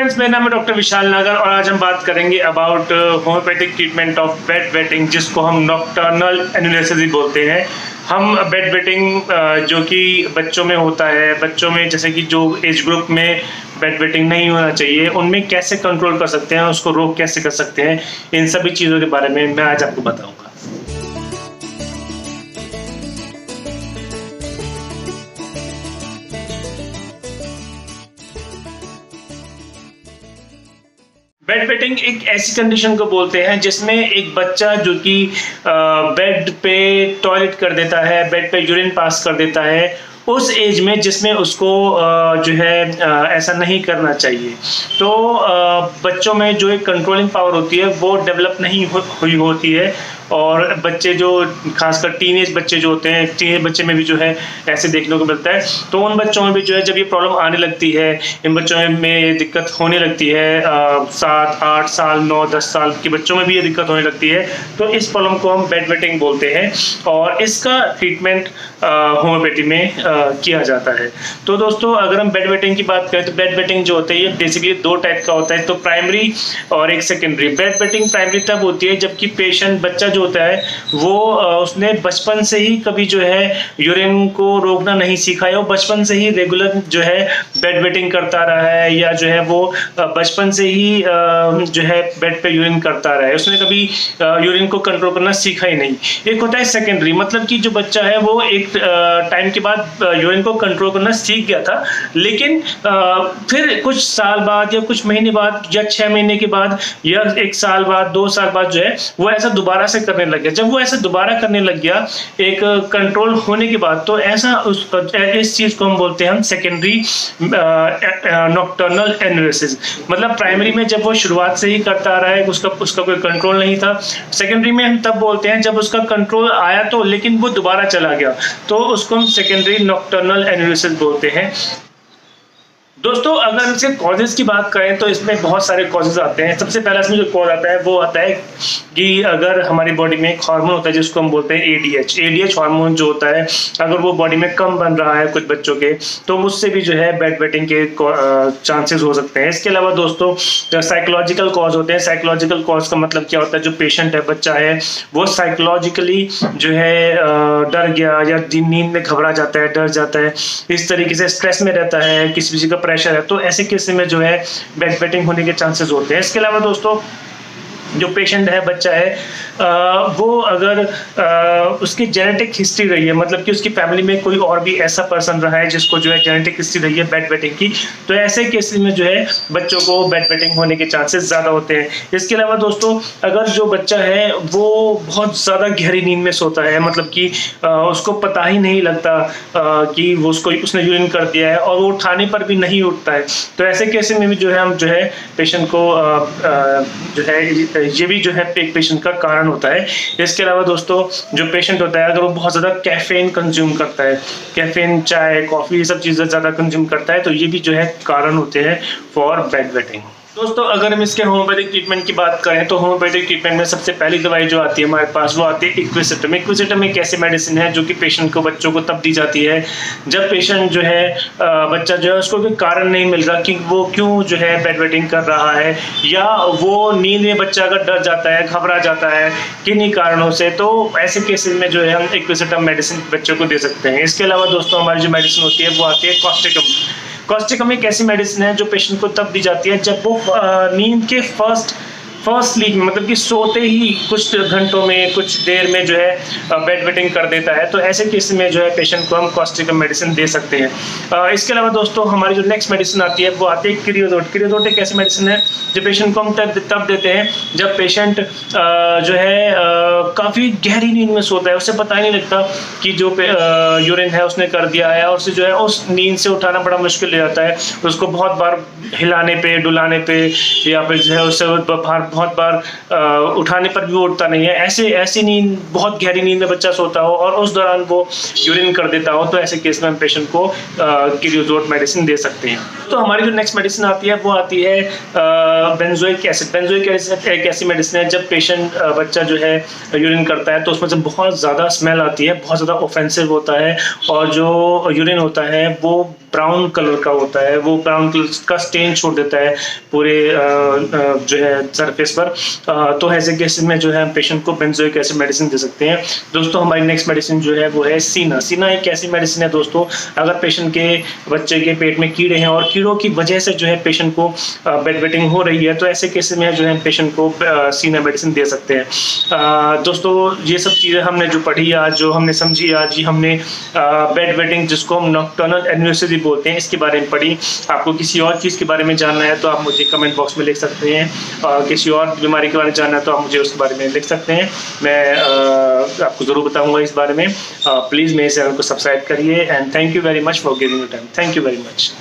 Friends, मेरा नाम है डॉक्टर विशाल नागर और आज हम बात करेंगे about homeopathic treatment of bed wetting, जिसको हम नॉक्टर्नल एनुरेसिस बोलते हैं। हम बेड वेटिंग जो कि बच्चों में होता है, बच्चों में जैसे कि जो एज ग्रुप में बेड वेटिंग नहीं होना चाहिए, उनमें कैसे कंट्रोल कर सकते हैं, उसको रोक कैसे कर सकते हैं, इन सभी चीज़ों के बारे में मैं आज आपको बताऊँगा। बेड वेटिंग एक ऐसी कंडीशन को बोलते हैं जिसमें एक बच्चा जो कि बेड पे टॉयलेट कर देता है, बेड पे यूरिन पास कर देता है, उस एज में जिसमें उसको जो है ऐसा नहीं करना चाहिए। तो बच्चों में जो एक कंट्रोलिंग पावर होती है वो डेवलप नहीं हुई होती है, और बच्चे जो खासकर टीनेज बच्चे जो होते हैं, टीनेज बच्चे में भी जो है ऐसे देखने को मिलता है। तो उन बच्चों में भी जो है जब ये प्रॉब्लम आने लगती है, इन बच्चों में दिक्कत होने लगती है, 7, 8 साल, 9, 10 साल के बच्चों में भी ये दिक्कत होने लगती है, तो इस प्रॉब्लम को हम बेड वेटिंग बोलते हैं और इसका ट्रीटमेंट होम्योपैथी में किया जाता है। तो दोस्तों, अगर हम बेड वेटिंग की बात करें तो बेड वेटिंग जो होता है ये बेसिकली 2 टाइप का होता है, तो प्राइमरी और एक सेकेंडरी। बेड वेटिंग प्राइमरी तब होती है जबकि पेशेंट बच्चा जो होता है वो उसने बचपन से ही कभी जो है यूरिन को रोकना नहीं सीखा है, वो बचपन से ही रेगुलर जो है बेड वेटिंग करता रहा है, या जो है वो बचपन से ही जो है बेड पे यूरिन करता रहा है, उसने कभी यूरिन को कंट्रोल करना सीखा ही नहीं। एक होता है सेकेंडरी, मतलब कि जो बच्चा है वो एक टाइम के बाद यूरिन को कंट्रोल करना सीख गया था, लेकिन फिर कुछ साल बाद या कुछ महीने बाद या 6 महीने के बाद या 1 साल बाद, 2 साल बाद जो है वो ऐसा दोबारा से करने लग गया। जब वो ऐसा दोबारा करने लग गया एक कंट्रोल होने के बाद, तो ऐसा इस चीज को हम बोलते हैं हम सेकेंडरी नॉक्टर्नल एनुरेसिस। मतलब प्राइमरी में जब वो शुरुआत से ही करता आ रहा है, उसका कोई कंट्रोल नहीं था। सेकेंडरी में हम तब बोलते हैं जब उसका कंट्रोल आया तो, लेकिन वो दोबारा चला गया, तो उसको हम सेकेंडरी नॉक्टर्नल एनुरेसिस बोलते हैं। दोस्तों, अगर इसके कॉजेज की बात करें तो इसमें बहुत सारे कॉजेज आते हैं। सबसे पहला इसमें जो कॉज आता है वो आता है कि अगर हमारी बॉडी में एक हार्मोन होता है जिसको हम बोलते हैं एडीएच हार्मोन जो होता है, अगर वो बॉडी में कम बन रहा है कुछ बच्चों के, तो उससे भी जो है बेड वेटिंग के चांसेस हो सकते हैं। इसके अलावा दोस्तों, साइकोलॉजिकल कॉज होते हैं। साइकोलॉजिकल कॉज का मतलब क्या होता है, जो पेशेंट है, बच्चा है, वो साइकोलॉजिकली जो है डर गया या नींद में घबरा जाता है, डर जाता है, इस तरीके से स्ट्रेस में रहता है, किसी चीज़ का प्रेशर है, तो ऐसे केस में जो है बेड वेटिंग होने के चांसेस होते हैं। इसके अलावा दोस्तों, जो पेशेंट है, बच्चा है, वो अगर उसकी जेनेटिक हिस्ट्री रही है, मतलब कि उसकी फैमिली में कोई और भी ऐसा पर्सन रहा है जिसको जो है जेनेटिक हिस्ट्री रही है बेड वेटिंग की, तो ऐसे केस में जो है बच्चों को बेड वेटिंग होने के चांसेस ज़्यादा होते हैं। इसके अलावा दोस्तों, अगर जो बच्चा है वो बहुत ज़्यादा गहरी नींद में सोता है, मतलब कि उसको पता ही नहीं लगता कि वो उसने यूरिन कर दिया है, और वो उठाने पर भी नहीं उठता है, तो ऐसे केस में भी जो है हम जो है पेशेंट को जो है ये भी जो है एक पेशेंट का कारण होता है। इसके अलावा दोस्तों, जो पेशेंट होता है अगर वो बहुत ज़्यादा कैफीन कंज्यूम करता है, कैफीन, चाय, कॉफ़ी, ये सब चीज़ें ज़्यादा कंज्यूम करता है, तो ये भी जो है कारण होते हैं फॉर बेड वेटिंग। दोस्तों, अगर हम इसके होम्योपैथिक ट्रीटमेंट की बात करें तो होम्योपैथिक ट्रीटमेंट में सबसे पहली दवाई जो आती है हमारे पास वो आती है इक्विसिटम। इक्विसिटम एक ऐसी मेडिसिन है जो कि पेशेंट को, बच्चों को तब दी जाती है जब पेशेंट जो है बच्चा जो है उसको कोई कारण नहीं मिल रहा कि वो क्यों जो है बेड वेटिंग कर रहा है, या वो नींद में बच्चा अगर डर जाता है, घबरा जाता है किन्हीं कारणों से, तो ऐसे केसेस में जो है हम इक्विसिटम मेडिसिन बच्चों को दे सकते हैं। इसके अलावा दोस्तों, हमारी जो मेडिसिन होती है वो आती है कॉस्टिकम। कॉस्टिकम एक ऐसी मेडिसिन है जो पेशेंट को तब दी जाती है जब वो नींद के फर्स्ट स्लीप में, मतलब कि सोते ही कुछ घंटों में, कुछ देर में जो है बेड वेटिंग कर देता है, तो ऐसे केस में जो है पेशेंट को हम कॉस्टिकम मेडिसिन दे सकते हैं। इसके अलावा दोस्तों, हमारी जो नेक्स्ट मेडिसिन आती है वो आती है क्रियोजोट। क्रियोजोट एक ऐसी मेडिसिन है जो पेशेंट को हम तब देते हैं जब पेशेंट जो है काफ़ी गहरी नींद में सोता है, उसे पता ही नहीं लगता कि जो यूरिन है उसने कर दिया है, और उसे जो है उस नींद से उठाना बड़ा मुश्किल हो जाता है। उसको बहुत बार हिलाने पे, डुलाने पे, या फिर जो है उससे बहुत बार उठाने पर भी वो उठता नहीं है। ऐसी नींद, बहुत गहरी नींद में बच्चा सोता हो और उस दौरान वो यूरिन कर देता हो, तो ऐसे केस में हम पेशेंट को क्रियोजोट मेडिसिन दे सकते हैं। तो हमारी जो नेक्स्ट मेडिसिन आती है वो आती है बेंजोइक एसिड। बेंजोइक एसिड एक ऐसी मेडिसिन है जब पेशेंट, बच्चा जो है यूरिन करता है तो उसमें से बहुत ज़्यादा स्मेल आती है, बहुत ज़्यादा ऑफेंसिव होता है, और जो यूरिन होता है वो ब्राउन कलर का होता है, वो ब्राउन कलर का स्टेन छोड़ देता है पूरे जो है सरफेस पर। तो ऐसे केसेस में जो है पेशेंट को बेंजोइक एसिड मेडिसिन दे सकते हैं। दोस्तों हमारी नेक्स्ट मेडिसिन जो है वो है सीना। सीना एक ऐसी मेडिसिन है दोस्तों, अगर पेशेंट के बच्चे के पेट में कीड़े हैं और कीड़ों की वजह से जो है पेशेंट को बेड वेटिंग हो रही है, तो ऐसे केसेस में जो है पेशेंट को सीना मेडिसिन दे सकते हैं। दोस्तों ये सब चीज़ें हमने जो पढ़ी आज, जो हमने समझी आज, ये हमने बेड वेटिंग जिसको हम नॉक्टर्नल एनिवर्सरी बोलते हैं, इसके बारे में पढ़ी। आपको किसी और चीज़ के बारे में जानना है तो आप मुझे कमेंट बॉक्स में लिख सकते हैं, किसी और बीमारी के बारे में जानना है तो आप मुझे उसके बारे में लिख सकते हैं, मैं आपको ज़रूर बताऊंगा इस बारे में। प्लीज़ मेरे चैनल को सब्सक्राइब करिए and thank you very much for giving your time. Thank you very much.